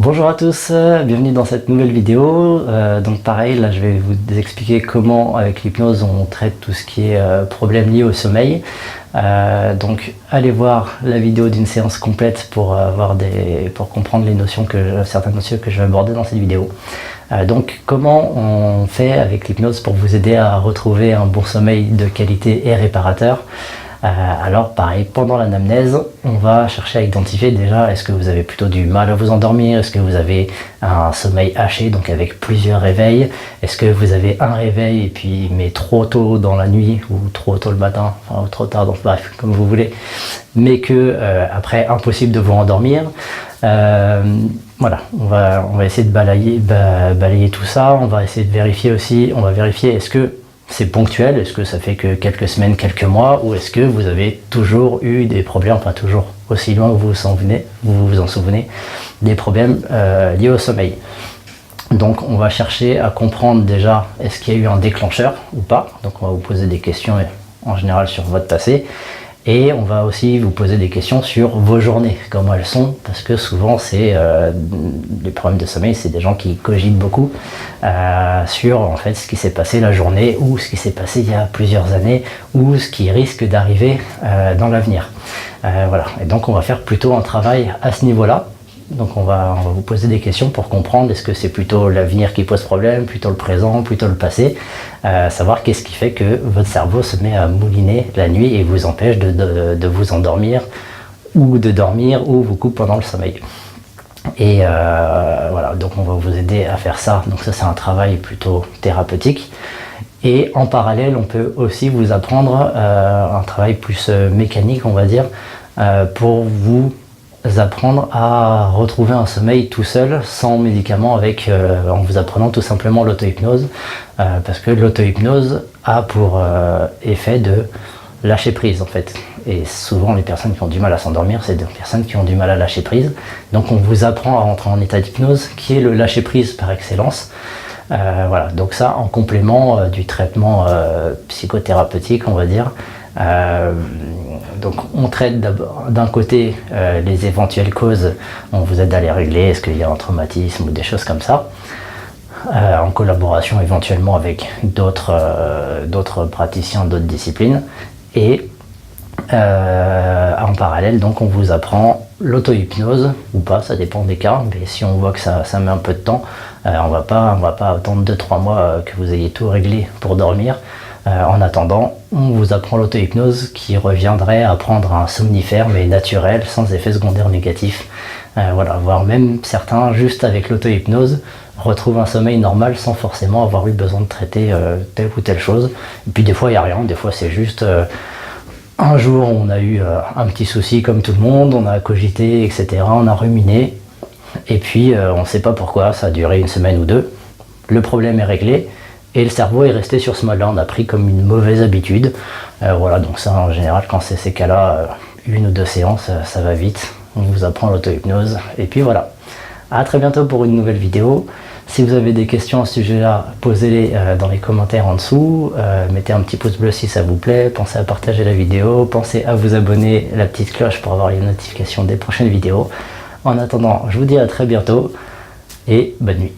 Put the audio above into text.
Bonjour à tous, bienvenue dans cette nouvelle vidéo. Donc pareil, là je vais vous expliquer comment avec l'hypnose on traite tout ce qui est problème lié au sommeil. Donc allez voir la vidéo d'une séance complète pour comprendre les notions certaines notions que je vais aborder dans cette vidéo. Donc comment on fait avec l'hypnose pour vous aider à retrouver un bon sommeil de qualité et réparateur. Alors pareil, pendant l'anamnèse, on va chercher à identifier déjà est-ce que vous avez plutôt du mal à vous endormir, est-ce que vous avez un sommeil haché, donc avec plusieurs réveils, est-ce que vous avez un réveil et puis mais trop tôt dans la nuit ou trop tôt le matin, enfin, ou trop tard, donc bref, comme vous voulez, mais que après impossible de vous endormir. Voilà, on va essayer de balayer tout ça, on va essayer de vérifier aussi, on va vérifier est-ce que c'est ponctuel, est-ce que ça fait que quelques semaines, quelques mois, ou est-ce que vous avez toujours eu des problèmes, enfin toujours aussi loin que vous vous en souvenez, des problèmes liés au sommeil. Donc on va chercher à comprendre déjà est-ce qu'il y a eu un déclencheur ou pas, donc on va vous poser des questions en général sur votre passé. Et on va aussi vous poser des questions sur vos journées, comment elles sont, parce que souvent c'est les problèmes de sommeil, c'est des gens qui cogitent beaucoup sur en fait ce qui s'est passé la journée ou ce qui s'est passé il y a plusieurs années ou ce qui risque d'arriver dans l'avenir. Voilà. Et donc on va faire plutôt un travail à ce niveau-là. Donc on va vous poser des questions pour comprendre est-ce que c'est plutôt l'avenir qui pose problème, plutôt le présent, plutôt le passé, savoir qu'est-ce qui fait que votre cerveau se met à mouliner la nuit et vous empêche de vous endormir ou de dormir ou vous coupe pendant le sommeil. Et voilà, donc on va vous aider à faire ça, donc ça c'est un travail plutôt thérapeutique. Et en parallèle on peut aussi vous apprendre un travail plus mécanique on va dire, pour vous apprendre à retrouver un sommeil tout seul, sans médicaments, en vous apprenant tout simplement l'auto-hypnose, parce que l'auto-hypnose a pour effet de lâcher prise en fait. Et souvent les personnes qui ont du mal à s'endormir, c'est des personnes qui ont du mal à lâcher prise. Donc on vous apprend à rentrer en état d'hypnose, qui est le lâcher prise par excellence. Voilà, donc ça en complément du traitement psychothérapeutique, on va dire. Donc on traite d'abord d'un côté les éventuelles causes, on vous aide à les régler, est-ce qu'il y a un traumatisme ou des choses comme ça, en collaboration éventuellement avec d'autres praticiens, d'autres disciplines, et en parallèle donc on vous apprend l'auto-hypnose ou pas, ça dépend des cas, mais si on voit que ça met un peu de temps, on va pas attendre 2-3 mois que vous ayez tout réglé pour dormir. En attendant, on vous apprend l'auto-hypnose qui reviendrait à prendre un somnifère mais naturel, sans effet secondaire négatif. Voilà, voire même certains, juste avec l'auto-hypnose, retrouvent un sommeil normal sans forcément avoir eu besoin de traiter telle ou telle chose. Et puis des fois il n'y a rien, des fois c'est juste un jour on a eu un petit souci comme tout le monde, on a cogité, etc., on a ruminé, et puis on ne sait pas pourquoi, ça a duré une semaine ou deux, le problème est réglé, et le cerveau est resté sur ce mode-là, on a pris comme une mauvaise habitude. Voilà, donc ça en général, quand c'est ces cas-là, 1 ou 2 séances, ça va vite. On vous apprend l'auto-hypnose. Et puis voilà. À très bientôt pour une nouvelle vidéo. Si vous avez des questions à ce sujet-là, posez-les dans les commentaires en dessous. Mettez un petit pouce bleu si ça vous plaît. Pensez à partager la vidéo. Pensez à vous abonner, la petite cloche pour avoir les notifications des prochaines vidéos. En attendant, je vous dis à très bientôt et bonne nuit.